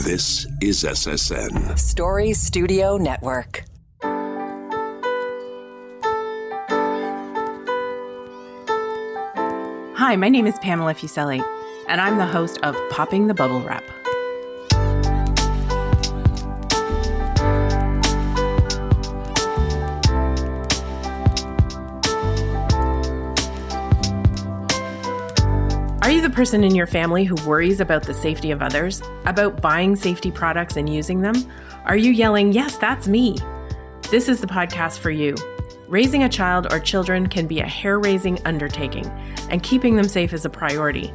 This is SSN. Story Studio Network. Hi, my name is Pamela Fuselli, and I'm the host of Popping the Bubble Wrap. Are you the person in your family who worries about the safety of others, about buying safety products and using them? Are you yelling, "Yes, that's me"? This is the podcast for you. Raising a child or children can be a hair-raising undertaking, and keeping them safe is a priority.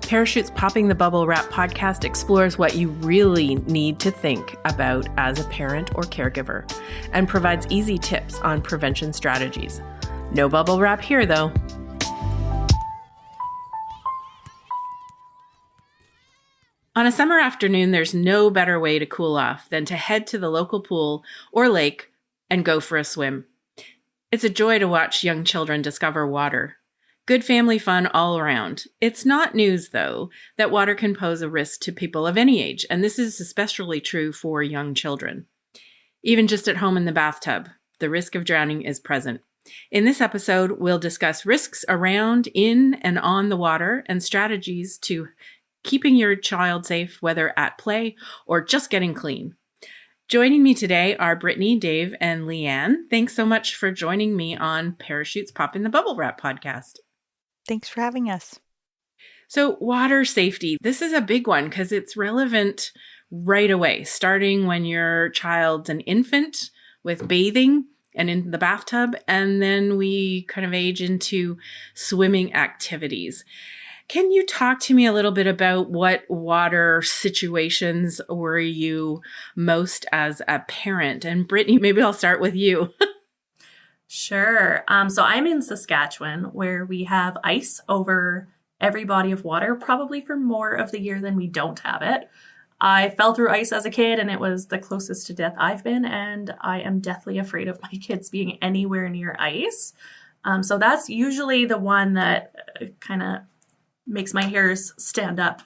Parachute's Popping the Bubble Wrap podcast explores what you really need to think about as a parent or caregiver, and provides easy tips on prevention strategies. No bubble wrap here, though. On a summer afternoon, there's no better way to cool off than to head to the local pool or lake and go for a swim. It's a joy to watch young children discover water. Good family fun all around. It's not news, though, that water can pose a risk to people of any age, and this is especially true for young children. Even just at home in the bathtub, the risk of drowning is present. In this episode, we'll discuss risks around, in, and on the water and strategies to keeping your child safe, whether at play or just getting clean. Joining me today are Brittany, Dave, and Liane. Thanks so much for joining me on Parachute's Popping the Bubble Wrap podcast. Thanks for having us. So water safety, this is a big one because it's relevant right away, starting when your child's an infant with bathing and in the bathtub, and then we kind of age into swimming activities. Can you talk to me a little bit about what water situations worry you most as a parent? And Brittany, maybe I'll start with you. Sure. So I'm in Saskatchewan, where we have ice over every body of water, probably for more of the year than we don't have it. I fell through ice as a kid, and it was the closest to death I've been, and I am deathly afraid of my kids being anywhere near ice. So that's usually the one that kind of makes my hairs stand up.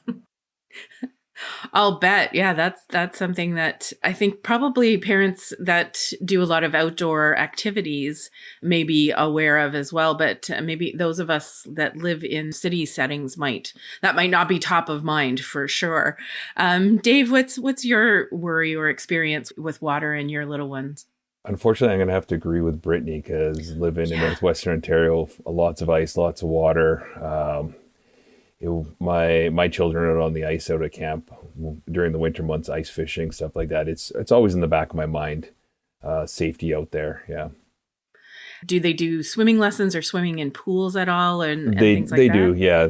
I'll bet. Yeah, that's something that I think probably parents that do a lot of outdoor activities may be aware of as well. But maybe those of us that live in city settings might not be top of mind for sure. Dave, what's your worry or experience with water and your little ones? Unfortunately, I'm going to have to agree with Brittany because living in Northwestern Ontario, lots of ice, lots of water. My children are on the ice out at camp during the winter months, ice fishing, stuff like that. It's always in the back of my mind, safety out there. Yeah. Do they do swimming lessons or swimming in pools at all and they, things like they that? do. Yeah.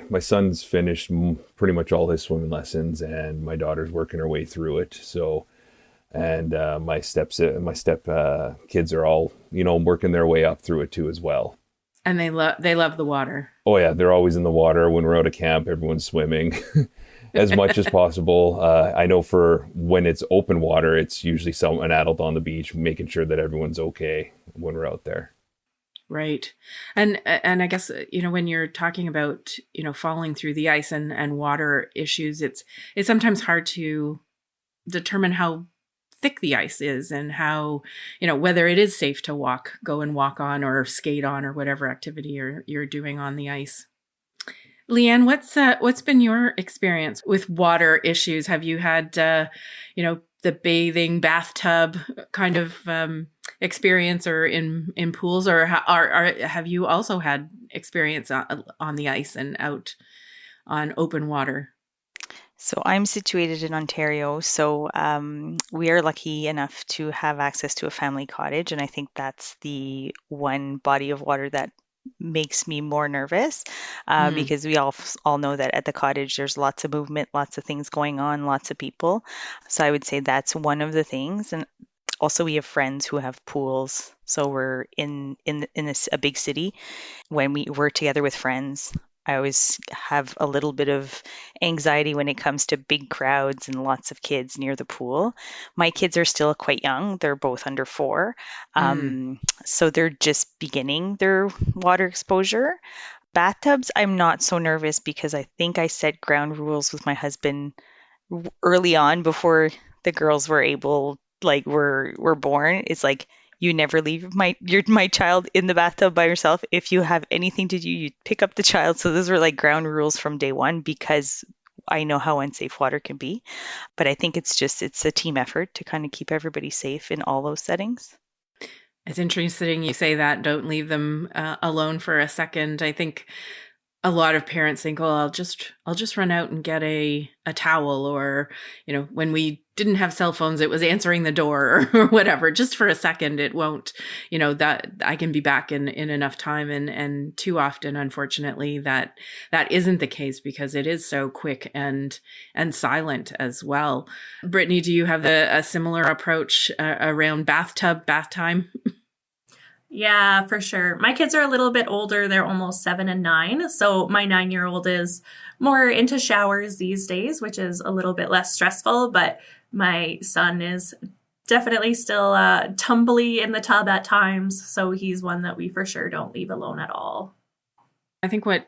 My son's finished pretty much all his swimming lessons, and my daughter's working her way through it. So, and my step kids are all, working their way up through it too as well. And they love the water. Oh yeah, they're always in the water. When we're out of camp, everyone's swimming as much as possible. I know for when it's open water, it's usually an adult on the beach making sure that everyone's okay when we're out there. Right. And I guess, when you're talking about, falling through the ice and water issues, it's sometimes hard to determine how thick the ice is and how, whether it is safe to go and walk on or skate on or whatever activity you're doing on the ice. Liane, what's been your experience with water issues? Have you had, the bathing bathtub kind of experience or in pools, or have you also had experience on the ice and out on open water? So I'm situated in Ontario, so we are lucky enough to have access to a family cottage, and I think that's the one body of water that makes me more nervous because we all know that at the cottage there's lots of movement, lots of things going on, lots of people. So I would say that's one of the things. And also we have friends who have pools, so we're in a big city. When we're together with friends, I always have a little bit of anxiety when it comes to big crowds and lots of kids near the pool. My kids are still quite young. They're both under 4. So they're just beginning their water exposure. Bathtubs, I'm not so nervous because I think I set ground rules with my husband early on before the girls were able, like were born. It's like, you never leave my child in the bathtub by herself. If you have anything to do, you pick up the child. So those were like ground rules from day one, because I know how unsafe water can be. But I think it's a team effort to kind of keep everybody safe in all those settings. It's interesting you say that. Don't leave them alone for a second. I think a lot of parents think, "Oh, I'll just run out and get a towel," or, when we didn't have cell phones, it was answering the door or whatever. Just for a second, it won't, that I can be back in enough time. And too often, unfortunately, that isn't the case, because it is so quick and silent as well. Brittany, do you have a similar approach around bath time? Yeah, for sure. My kids are a little bit older. They're almost 7 and 9. So my 9-year-old is more into showers these days, which is a little bit less stressful. But my son is definitely still tumbly in the tub at times. So he's one that we for sure don't leave alone at all. I think what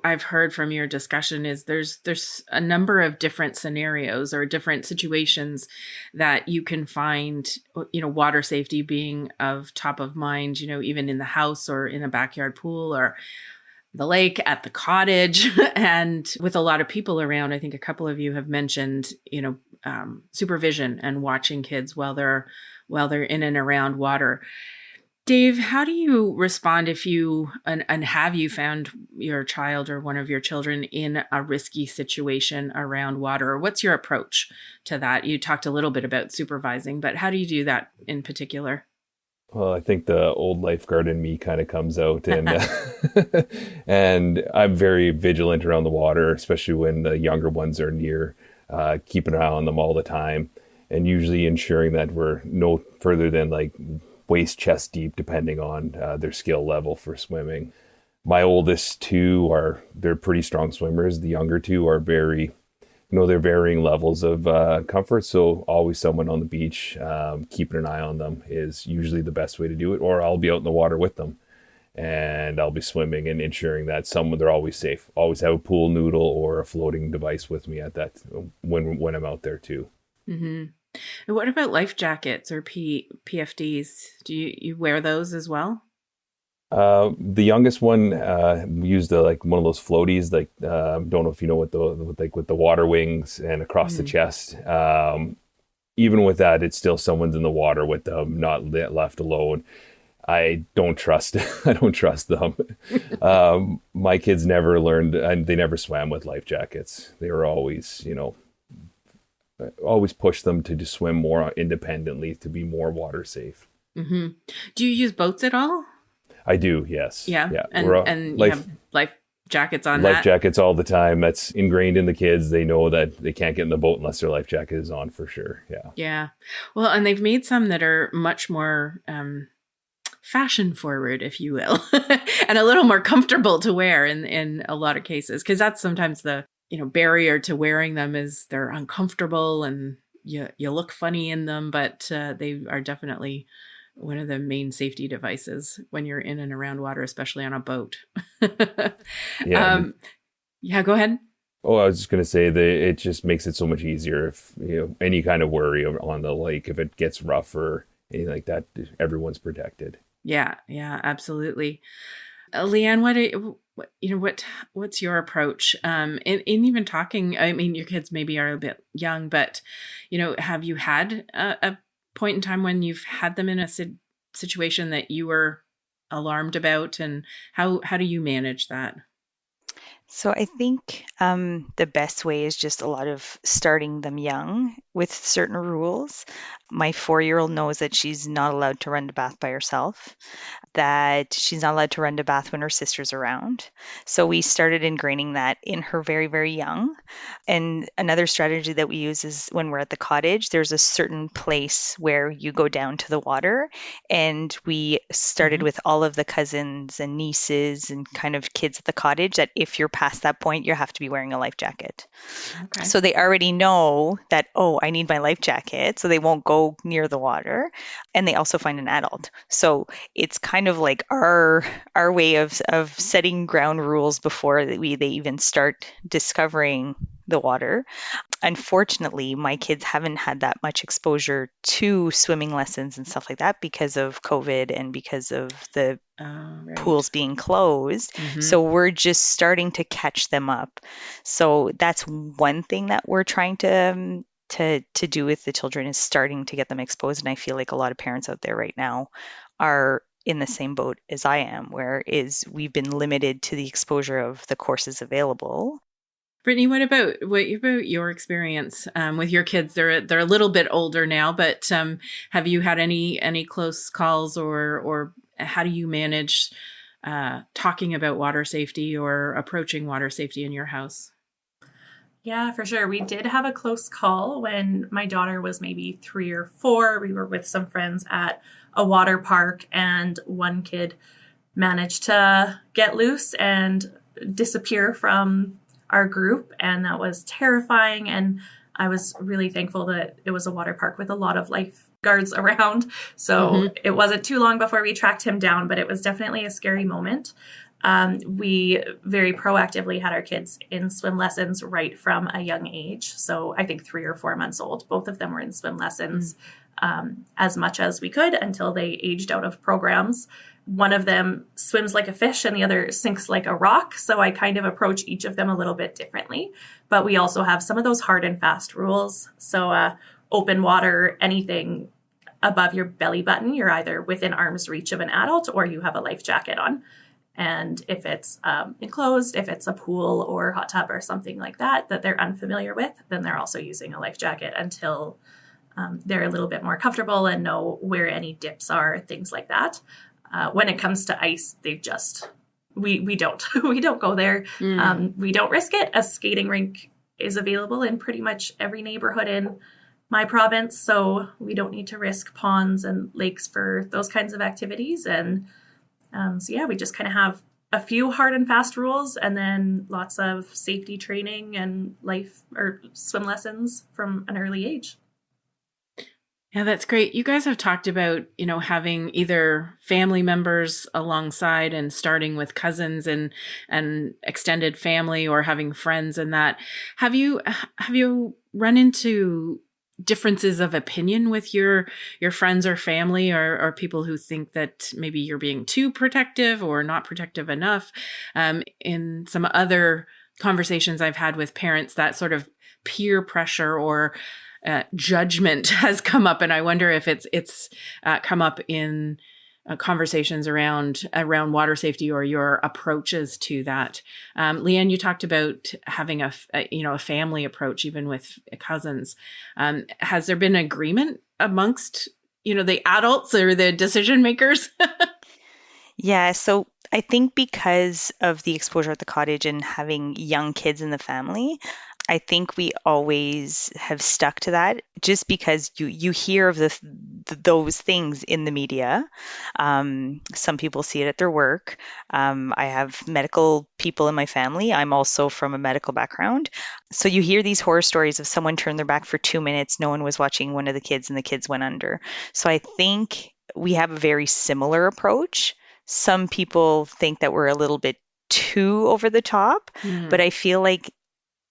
I've heard from your discussion is there's a number of different scenarios or different situations that you can find, water safety being of top of mind, even in the house or in a backyard pool or the lake, at the cottage. And with a lot of people around, I think a couple of you have mentioned, supervision and watching kids while they're in and around water. Dave, how do you respond if you and have you found your child or one of your children in a risky situation around water? Or what's your approach to that? You talked a little bit about supervising, but how do you do that in particular? Well, I think the old lifeguard in me kind of comes out, and and I'm very vigilant around the water, especially when the younger ones are near, keeping an eye on them all the time, and usually ensuring that we're no further than like waist chest deep, depending on their skill level for swimming. My oldest two they're pretty strong swimmers. The younger two are very, they're varying levels of comfort. So always someone on the beach, keeping an eye on them is usually the best way to do it. Or I'll be out in the water with them and I'll be swimming and ensuring that they're always safe. Always have a pool noodle or a floating device with me at that when I'm out there too. Mm-hmm. And what about life jackets or PFDs? Do you wear those as well? The youngest one used like one of those floaties, like don't know if you know what with the water wings and across the chest. Even with that, it's still someone's in the water with them, not left alone. I don't trust them. My kids never learned, and they never swam with life jackets. They were always, always push them to just swim more independently to be more water safe. Mm-hmm. Do you use boats at all? I do, yes. Yeah. And you have life jackets on life jackets all the time. That's ingrained in the kids. They know that they can't get in the boat unless their life jacket is on for sure. Yeah. Yeah. Well, and they've made some that are much more fashion forward, if you will, and a little more comfortable to wear in a lot of cases. Because that's sometimes the barrier to wearing them is they're uncomfortable and you look funny in them, but they are definitely one of the main safety devices when you're in and around water, especially on a boat. Yeah. Yeah, go ahead. Oh, I was just going to say that it just makes it so much easier if any kind of worry on the lake, if it gets rough or anything like that, everyone's protected. Yeah, absolutely. Liane, what's your approach? In even talking, I mean, your kids maybe are a bit young, but have you had a point in time when you've had them in a situation that you were alarmed about, and how do you manage that? So I think the best way is just a lot of starting them young with certain rules. My 4-year-old knows that she's not allowed to run to bath by herself, that she's not allowed to run to bath when her sister's around. So we started ingraining that in her very, very young. And another strategy that we use is when we're at the cottage, there's a certain place where you go down to the water. And we started with all of the cousins and nieces and kind of kids at the cottage that if you're past that point, you have to be wearing a life jacket. Okay. So they already know that, I need my life jacket, so they won't go near the water. And they also find an adult. So it's kind of like our way of setting ground rules before they even start discovering the water. Unfortunately, my kids haven't had that much exposure to swimming lessons and stuff like that because of COVID and because of the pools being closed. So we're just starting to catch them up. So that's one thing that we're trying to do with the children, is starting to get them exposed. And I feel like a lot of parents out there right now are in the same boat as I am, where we've been limited to the exposure of the courses available. Brittany, what about your experience with your kids? They're a little bit older now, but have you had any close calls, or how do you manage talking about water safety or approaching water safety in your house? Yeah, for sure. We did have a close call when my daughter was maybe 3 or 4. We were with some friends at a water park, and one kid managed to get loose and disappear from our group, and that was terrifying. And I was really thankful that it was a water park with a lot of lifeguards around. So it wasn't too long before we tracked him down, but it was definitely a scary moment. We very proactively had our kids in swim lessons right from a young age. So I think 3 or 4 months old, both of them were in swim lessons as much as we could until they aged out of programs. One of them swims like a fish and the other sinks like a rock. So I kind of approach each of them a little bit differently. But we also have some of those hard and fast rules. So open water, anything above your belly button, you're either within arm's reach of an adult or you have a life jacket on. And if it's enclosed, if it's a pool or hot tub or something like that they're unfamiliar with, then they're also using a life jacket until they're a little bit more comfortable and know where any dips are, things like that. When it comes to ice, we don't go there. We don't risk it. A skating rink is available in pretty much every neighborhood in my province. So we don't need to risk ponds and lakes for those kinds of activities. And so yeah, we just kind of have a few hard and fast rules and then lots of safety training and life or swim lessons from an early age. Yeah, that's great. You guys have talked about, having either family members alongside and starting with cousins and extended family, or having friends and that. Have you run into differences of opinion with your friends or family, or people who think that maybe you're being too protective or not protective enough? In some other conversations I've had with parents, that sort of peer pressure or judgment has come up, and I wonder if it's come up in conversations around water safety or your approaches to that. Liane, you talked about having a family approach even with cousins. Has there been agreement amongst the adults or the decision makers? Yeah, so I think because of the exposure at the cottage and having young kids in the family, I think we always have stuck to that, just because you hear of those things in the media. Some people see it at their work. I have medical people in my family. I'm also from a medical background. So you hear these horror stories of someone turned their back for 2 minutes, no one was watching one of the kids, and the kids went under. So I think we have a very similar approach. Some people think that we're a little bit too over the top, but I feel like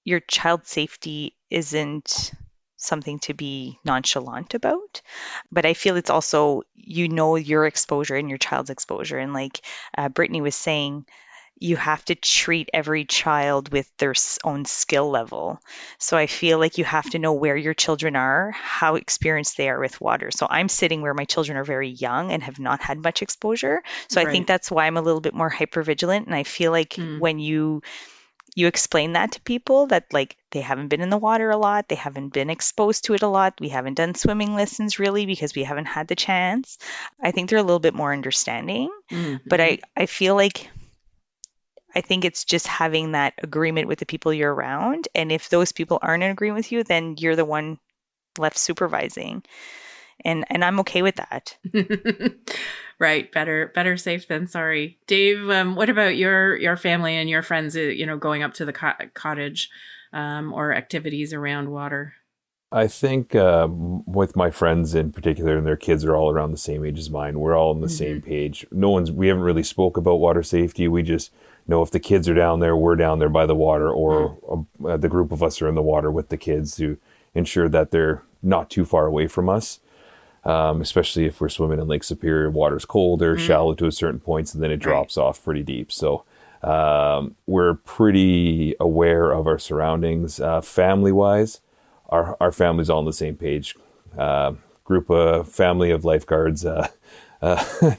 your child's safety isn't something to be nonchalant about. But I feel it's also, your exposure and your child's exposure. And like Brittany was saying, you have to treat every child with their own skill level. So I feel like you have to know where your children are, how experienced they are with water. So I'm sitting where my children are very young and have not had much exposure. So I think that's why I'm a little bit more hypervigilant. And I feel like when you explain that to people, that like they haven't been in the water a lot, they haven't been exposed to it a lot, we haven't done swimming lessons really because we haven't had the chance, I think they're a little bit more understanding. But I feel like, I think it's just having that agreement with the people you're around. And if those people aren't in agreement with you, then you're the one left supervising. And I'm okay with that. Right. Better safe than sorry. Dave, what about your family and your friends, going up to the cottage or activities around water? I think with my friends in particular, and their kids are all around the same age as mine, we're all on the same page. We haven't really spoke about water safety. We just know if the kids are down there, we're down there by the water, or the group of us are in the water with the kids to ensure that they're not too far away from us. Especially if we're swimming in Lake Superior, water's cold or shallow to a certain point, and then it drops off pretty deep. So we're pretty aware of our surroundings. Family-wise, our family's all on the same page. Family of lifeguards,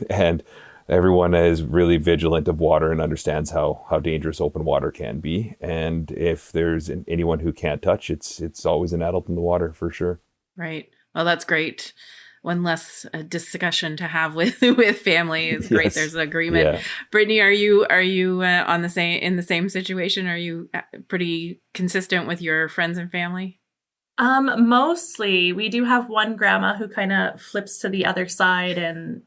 and everyone is really vigilant of water and understands how dangerous open water can be. And if there's anyone who can't touch, it's always an adult in the water for sure. Right. Well, that's great. One less discussion to have with family is great. Yes. There's an agreement. Yeah. Brittany, are you in the same situation? Are you pretty consistent with your friends and family? Mostly. We do have one grandma who kind of flips to the other side and,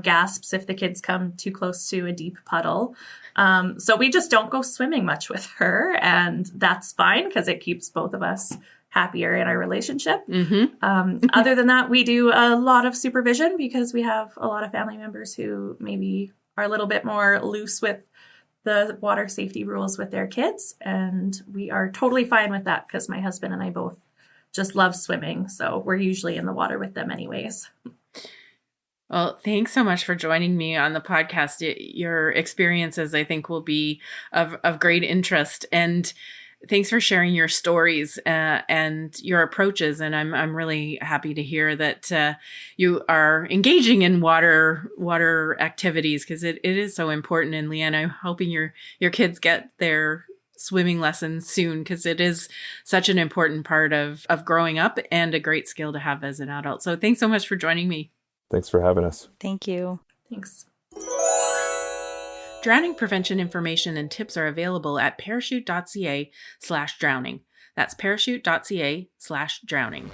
gasps if the kids come too close to a deep puddle. So we just don't go swimming much with her, and that's fine because it keeps both of us happier in our relationship. Other than that, we do a lot of supervision because we have a lot of family members who maybe are a little bit more loose with the water safety rules with their kids. And we are totally fine with that because my husband and I both just love swimming. So we're usually in the water with them anyways. Well, thanks so much for joining me on the podcast. Your experiences, I think, will be of great interest. And thanks for sharing your stories and your approaches. And I'm really happy to hear that you are engaging in water activities because it is so important. And Liane, I'm hoping your kids get their swimming lessons soon because it is such an important part of growing up and a great skill to have as an adult. So thanks so much for joining me. Thanks for having us. Thank you. Thanks. Drowning prevention information and tips are available at parachute.ca/drowning. That's parachute.ca/drowning.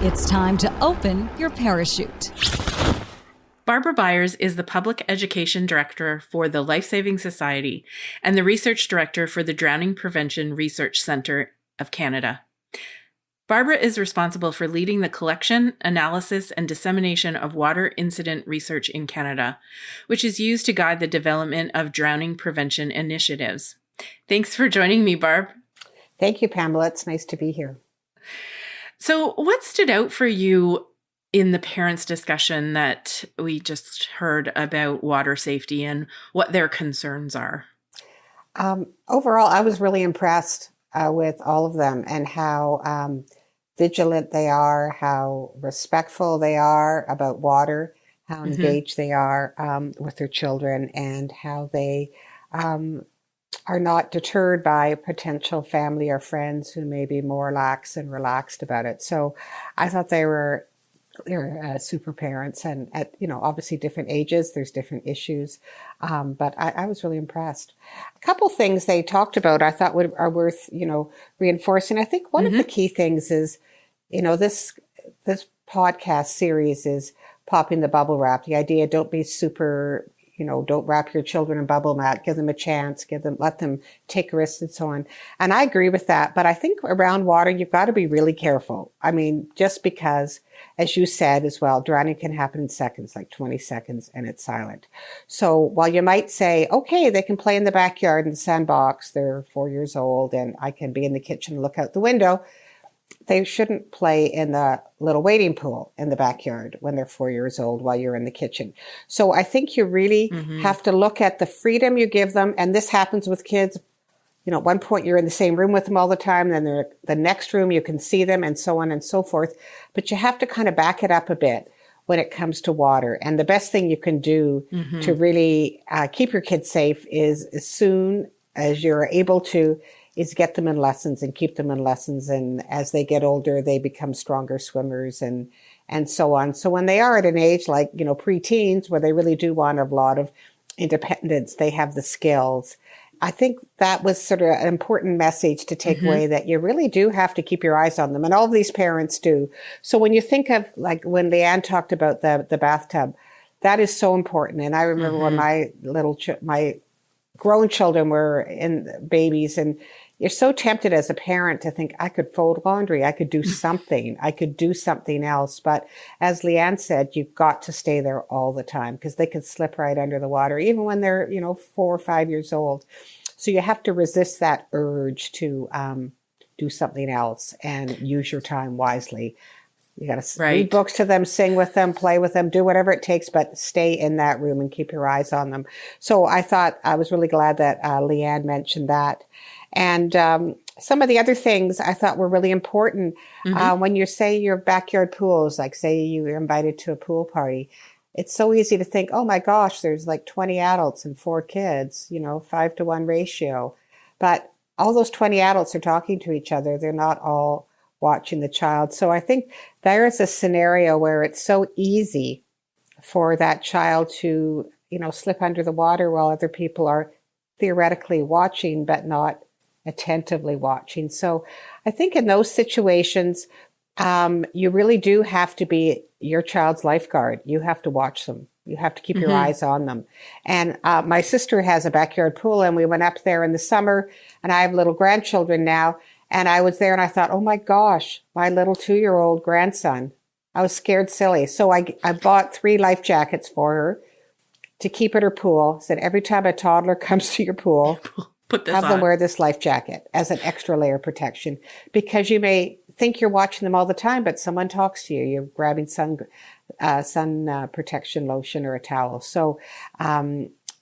It's time to open your parachute. Barbara Byers is the Public Education Director for the Life Saving Society and the Research Director for the Drowning Prevention Research Centre of Canada. Barbara is responsible for leading the collection, analysis, and dissemination of water incident research in Canada, which is used to guide the development of drowning prevention initiatives. Thanks for joining me, Barb. Thank you, Pamela. It's nice to be here. So, what stood out for you in the parents' discussion that we just heard about water safety and what their concerns are? Overall, I was really impressed with all of them and how vigilant they are, how respectful they are about water, how engaged they are with their children, and how they are not deterred by potential family or friends who may be more lax and relaxed about it. So I thought they're super parents, and at obviously different ages, there's different issues, but I was really impressed. A couple things they talked about I thought are worth reinforcing. I think one of the key things is this podcast series is popping the bubble wrap. The idea, don't be super, don't wrap your children in bubble mat, give them a chance, let them take risks and so on. And I agree with that. But I think around water, you've got to be really careful. I mean, just because, as you said as well, drowning can happen in seconds, like 20 seconds, and it's silent. So while you might say, okay, they can play in the backyard in the sandbox, they're 4 years old, and I can be in the kitchen and look out the window, they shouldn't play in the little wading pool in the backyard when they're 4 years old while you're in the kitchen. So I think you really have to look at the freedom you give them. And this happens with kids. At one point you're in the same room with them all the time. Then the next room you can see them and so on and so forth. But you have to kind of back it up a bit when it comes to water. And the best thing you can do to really keep your kids safe is as soon as you're able to is get them in lessons and keep them in lessons. And as they get older, they become stronger swimmers and so on. So when they are at an age like, pre-teens, where they really do want a lot of independence, they have the skills. I think that was sort of an important message to take away, that you really do have to keep your eyes on them. And all of these parents do. So when you think of, like when Liane talked about the bathtub, that is so important. And I remember when my grown children were in babies, and you're so tempted as a parent to think, I could fold laundry, I could do something, I could do something else. But as Liane said, you've got to stay there all the time because they could slip right under the water, even when they're, 4 or 5 years old. So you have to resist that urge to do something else and use your time wisely. You got to read books to them, sing with them, play with them, do whatever it takes, but stay in that room and keep your eyes on them. So I was really glad that Liane mentioned that. And some of the other things I thought were really important when you say your backyard pools, like say you're invited to a pool party, it's so easy to think, oh my gosh, there's like 20 adults and 4 kids, 5-to-1 ratio. But all those 20 adults are talking to each other. They're not all watching the child. So I think there is a scenario where it's so easy for that child to, slip under the water while other people are theoretically watching, but not attentively watching. So I think in those situations, you really do have to be your child's lifeguard. You have to watch them. You have to keep your eyes on them. And my sister has a backyard pool, and we went up there in the summer, and I have little grandchildren now. And I was there and I thought, oh my gosh, my little 2-year-old grandson. I was scared silly. So I bought 3 life jackets for her to keep at her pool. Said every time a toddler comes to your pool, have them wear this life jacket as an extra layer of protection. Because you may think you're watching them all the time, but someone talks to you. You're grabbing sun protection lotion or a towel. So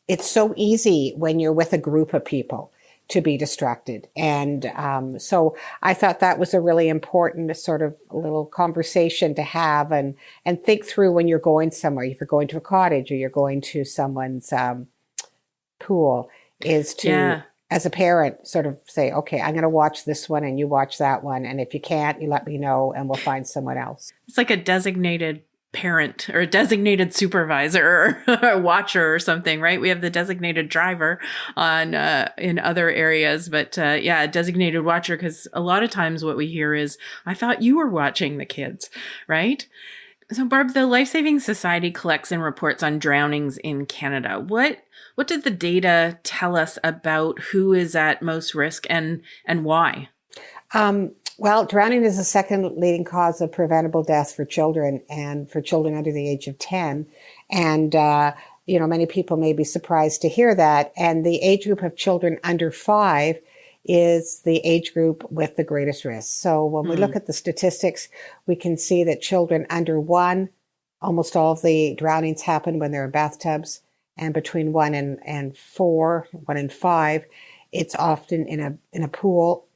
it's so easy when you're with a group of people to be distracted. And so I thought that was a really important sort of little conversation to have and think through when you're going somewhere. If you're going to a cottage or you're going to someone's pool, is to, as a parent, sort of say, okay, I'm going to watch this one and you watch that one. And if you can't, you let me know and we'll find someone else. It's like a designated parent or a designated supervisor or a watcher or something, right? We have the designated driver on in other areas, but a designated watcher, because a lot of times what we hear is, I thought you were watching the kids, right? So Barb, the Life Saving Society collects and reports on drownings in Canada. What did the data tell us about who is at most risk and why? Well, drowning is the second leading cause of preventable death for children and for children under the age of 10. And, many people may be surprised to hear that. And the age group of children under 5 is the age group with the greatest risk. So when we look at the statistics, we can see that children under 1, almost all of the drownings happen when they're in bathtubs. And between 1 and 4, 1 and 5, it's often in a pool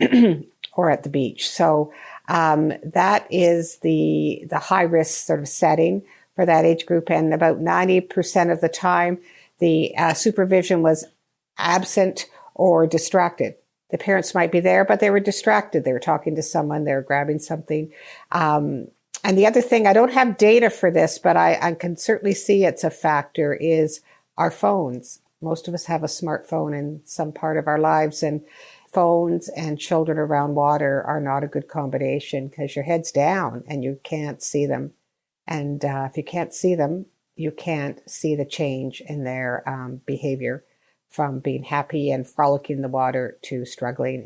or at the beach. So that is the high risk sort of setting for that age group. And about 90% of the time, the supervision was absent or distracted. The parents might be there, but they were distracted. They were talking to someone, they were grabbing something. And the other thing, I don't have data for this, but I can certainly see it's a factor, is our phones. Most of us have a smartphone in some part of our lives, and phones and children around water are not a good combination because your head's down and you can't see them. And if you can't see them, you can't see the change in their behavior from being happy and frolicking in the water to struggling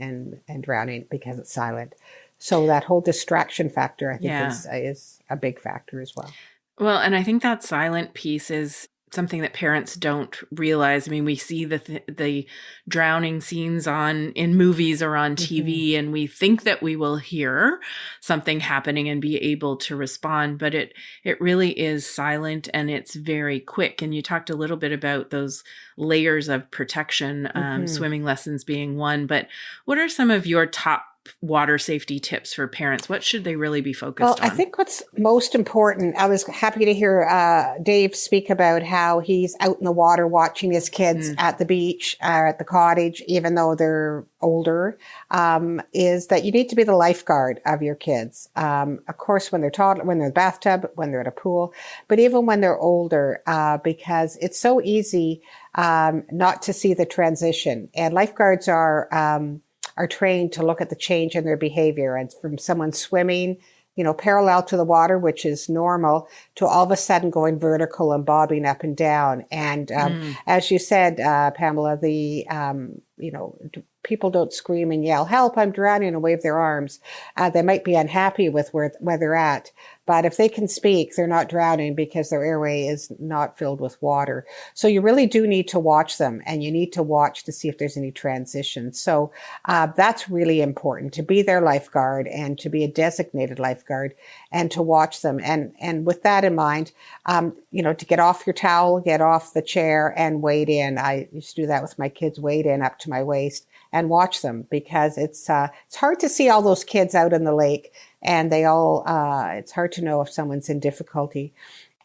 and drowning because it's silent. So that whole distraction factor, I think, is a big factor as well. Well, and I think that silent piece is something that parents don't realize. I mean, we see the drowning scenes in movies or on TV, and we think that we will hear something happening and be able to respond, but it really is silent and it's very quick. And you talked a little bit about those layers of protection, swimming lessons being one, but what are some of your top water safety tips for parents? What should they really be focused on? I think what's most important, I was happy to hear Dave speak about how he's out in the water watching his kids at the beach or at the cottage, even though they're older, is that you need to be the lifeguard of your kids. Of course, when they're toddler, when they're in the bathtub, when they're at a pool, but even when they're older, because it's so easy not to see the transition. And lifeguards are trained to look at the change in their behavior, and from someone swimming, parallel to the water, which is normal, to all of a sudden going vertical and bobbing up and down. And as you said, Pamela, people don't scream and yell, "Help, I'm drowning," and wave their arms. They might be unhappy with where they're at. But if they can speak, they're not drowning because their airway is not filled with water. So you really do need to watch them, and you need to watch to see if there's any transition. So that's really important, to be their lifeguard and to be a designated lifeguard and to watch them. And with that in mind, to get off your towel, get off the chair and wade in. I used to do that with my kids, wade in up to my waist and watch them, because it's hard to see all those kids out in the lake, and it's hard to know if someone's in difficulty.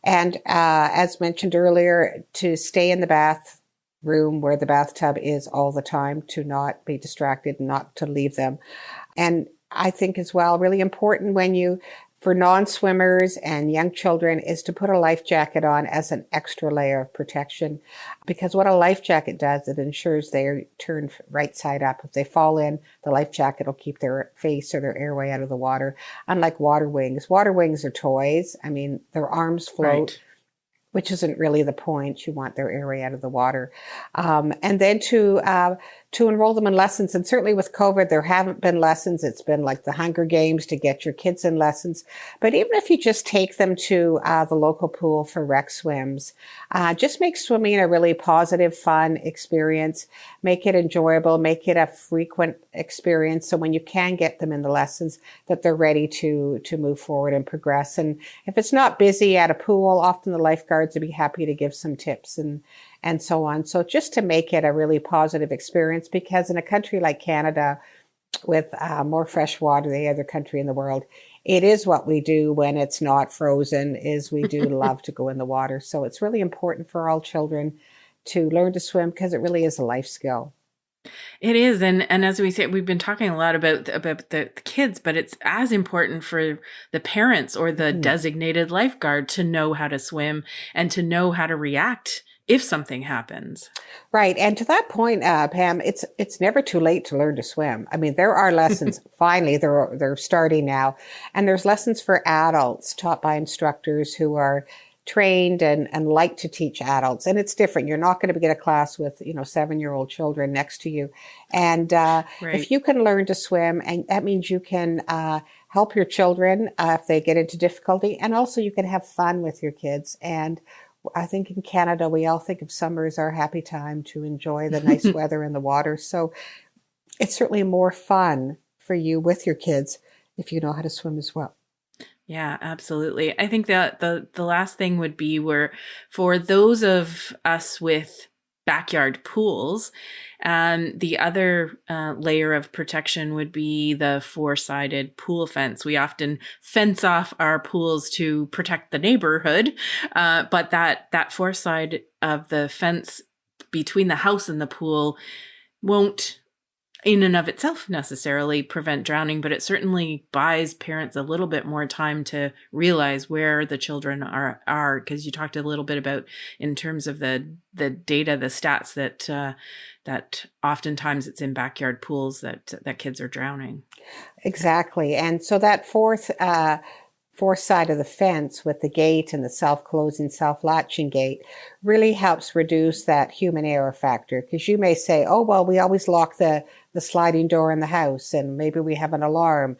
And as mentioned earlier, to stay in the bathroom where the bathtub is all the time, to not be distracted, not to leave them. And I think as well, really important for non-swimmers and young children, is to put a life jacket on as an extra layer of protection, because what a life jacket does, it ensures they turn right side up. If they fall in, the life jacket will keep their face or their airway out of the water. Unlike water wings. Water wings are toys. I mean, their arms float. Right. Which isn't really the point. You want their airway out of the water. And then to enroll them in lessons. And certainly with COVID, there haven't been lessons. It's been like the Hunger Games to get your kids in lessons. But even if you just take them to the local pool for rec swims, just make swimming a really positive, fun experience. Make it enjoyable. Make it a frequent experience. So when you can get them in the lessons, that they're ready to move forward and progress. And if it's not busy at a pool, often the lifeguards would be happy to give some tips and so on. So just to make it a really positive experience, because in a country like Canada, with more fresh water than any other country in the world, it is what we do when it's not frozen, is we do love to go in the water. So it's really important for all children to learn to swim, because it really is a life skill. It is. And as we say, we've been talking a lot about the kids, but it's as important for the parents or the designated lifeguard to know how to swim and to know how to react if something happens. Right. And to that point, Pam, it's never too late to learn to swim. I mean, there are lessons. Finally, they're starting now. And there's lessons for adults taught by instructors who are trained and like to teach adults. And it's different. You're not going to get a class with, 7-year-old children next to you. And Right. if you can learn to swim, and that means you can help your children if they get into difficulty. And also you can have fun with your kids. And I think in Canada, we all think of summer as our happy time to enjoy the nice weather and the water. So it's certainly more fun for you with your kids if you know how to swim as well. Yeah, absolutely. I think that the last thing would be for those of us with backyard pools, the other layer of protection would be the 4-sided pool fence. We often fence off our pools to protect the neighborhood, but that 4 side of the fence between the house and the pool won't in and of itself necessarily prevent drowning, but it certainly buys parents a little bit more time to realize where the children are, because you talked a little bit about in terms of the data, the stats that oftentimes it's in backyard pools that kids are drowning. Exactly. And so that fourth side of the fence with the gate and the self-closing, self-latching gate really helps reduce that human error factor. Because you may say, oh, well, we always lock the sliding door in the house and maybe we have an alarm.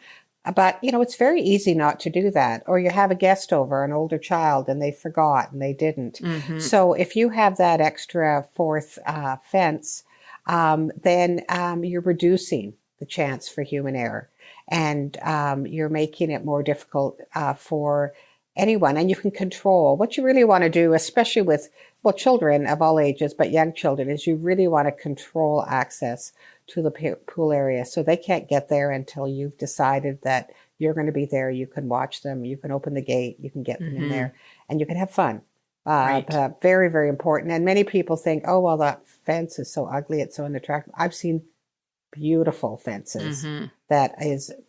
But, it's very easy not to do that. Or you have a guest over, an older child, and they forgot and they didn't. Mm-hmm. So if you have that extra fourth fence, then you're reducing the chance for human error. And you're making it more difficult for anyone. And you can control. What you really want to do, especially with, children of all ages, but young children, is you really want to control access to the pool area. So they can't get there until you've decided that you're going to be there. You can watch them. You can open the gate. You can get them in there. And you can have fun. Right. Very, very important. And many people think, oh, well, that fence is so ugly. It's so unattractive. I've seen beautiful fences that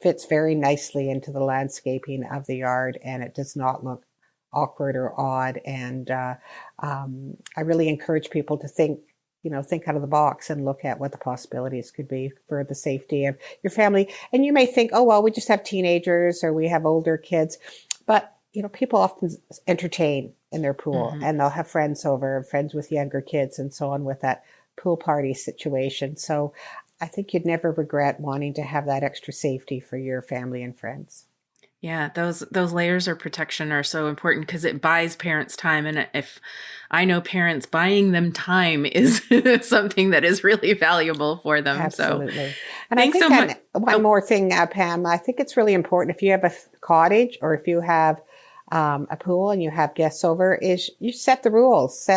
fits very nicely into the landscaping of the yard, and it does not look awkward or odd. And I really encourage people to think out of the box and look at what the possibilities could be for the safety of your family. And you may think, oh, well, we just have teenagers or we have older kids, but people often entertain in their pool, and they'll have friends over, friends with younger kids and so on, with that pool party situation. So I think you'd never regret wanting to have that extra safety for your family and friends. Yeah, those layers of protection are so important because it buys parents time. And if I know parents, buying them time is something that is really valuable for them. Absolutely. So, And I thanks think so much. one more thing, Pam, I think it's really important if you have a cottage or if you have a pool and you have guests over, is you set the rules,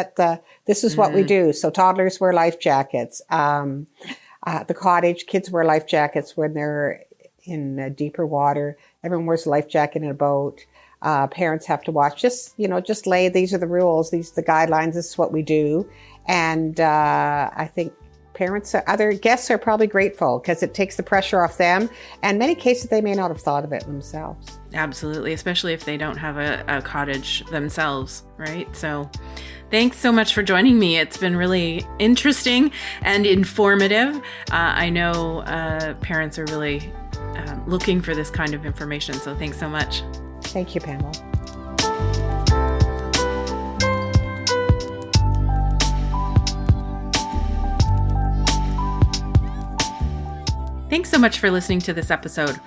this is what we do. So toddlers wear life jackets. The cottage, kids wear life jackets when they're in deeper water. Everyone wears a life jacket in a boat. Parents have to watch. Just lay, these are the rules, these are the guidelines, this is what we do. And I think other guests are probably grateful because it takes the pressure off them. And in many cases, they may not have thought of it themselves. Absolutely, especially if they don't have a cottage themselves, right? So thanks so much for joining me. It's been really interesting and informative. I know parents are really looking for this kind of information. So thanks so much. Thank you, Pamela. Thanks so much for listening to this episode.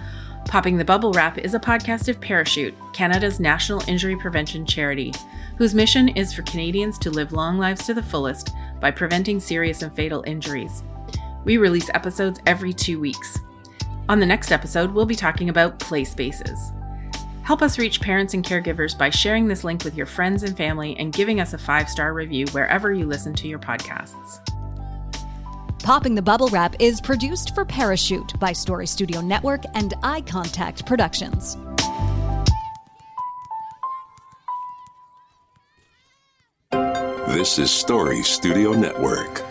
Popping the Bubble Wrap is a podcast of Parachute, Canada's national injury prevention charity, whose mission is for Canadians to live long lives to the fullest by preventing serious and fatal injuries. We release episodes every 2 weeks. On the next episode, we'll be talking about play spaces. Help us reach parents and caregivers by sharing this link with your friends and family and giving us a 5-star review wherever you listen to your podcasts. Popping the Bubble Wrap is produced for Parachute by Story Studio Network and Eye Contact Productions. This is Story Studio Network.